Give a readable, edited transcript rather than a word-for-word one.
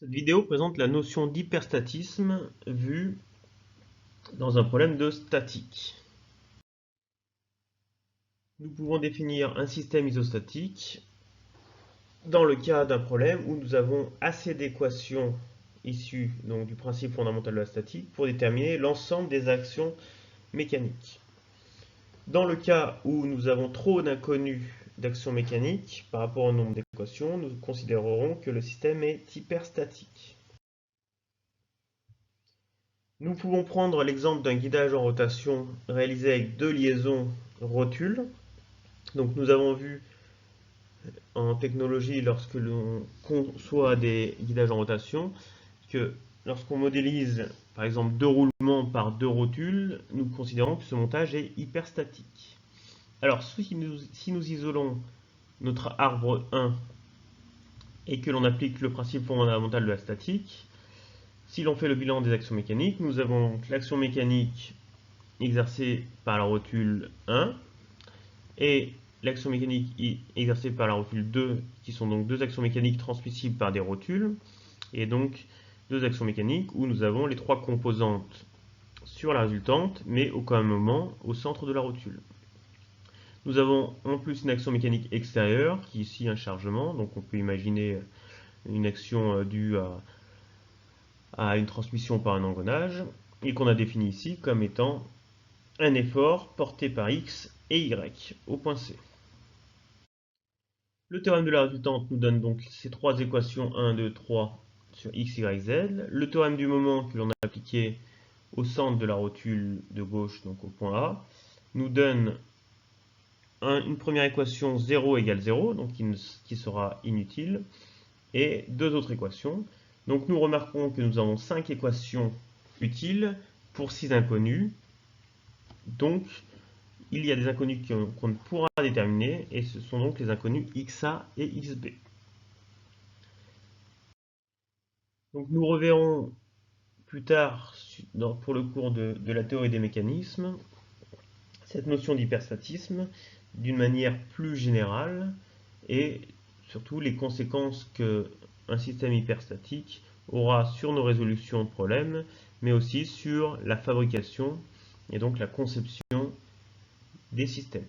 Cette vidéo présente la notion d'hyperstatisme vue dans un problème de statique. Nous pouvons définir un système isostatique dans le cas d'un problème où nous avons assez d'équations issues du principe fondamental de la statique pour déterminer l'ensemble des actions mécaniques. Dans le cas où nous avons trop d'inconnus d'actions mécaniques par rapport au nombre d'équations, nous considérerons que le système est hyperstatique. Nous pouvons prendre l'exemple d'un guidage en rotation réalisé avec deux liaisons rotules. Donc nous avons vu en technologie, lorsque l'on conçoit des guidages en rotation, que lorsqu'on modélise par exemple deux roulements par deux rotules, nous considérons que ce montage est hyperstatique. Alors si nous isolons notre arbre 1 et que l'on applique le principe fondamental de la statique, si l'on fait le bilan des actions mécaniques, nous avons l'action mécanique exercée par la rotule 1 et l'action mécanique exercée par la rotule 2, qui sont donc deux actions mécaniques transmissibles par des rotules, et donc deux actions mécaniques où nous avons les trois composantes sur la résultante, mais au même moment au centre de la rotule. Nous avons en plus une action mécanique extérieure, qui est ici un chargement, donc on peut imaginer une action due à une transmission par un engrenage, et qu'on a défini ici comme étant un effort porté par X et Y au point C. Le théorème de la résultante nous donne donc ces trois équations 1, 2, 3 sur X, Y, Z. Le théorème du moment que l'on a appliqué au centre de la rotule de gauche, donc au point A, nous donne une première équation 0 égale 0, donc qui sera inutile, et deux autres équations. Donc nous remarquons que nous avons 5 équations utiles pour 6 inconnus. Donc il y a des inconnus qu'on ne pourra déterminer, et ce sont donc les inconnus XA et XB. Donc nous reverrons plus tard, pour le cours de la théorie des mécanismes, cette notion d'hyperstatisme d'une manière plus générale, et surtout les conséquences qu'un système hyperstatique aura sur nos résolutions de problèmes, mais aussi sur la fabrication et donc la conception des systèmes.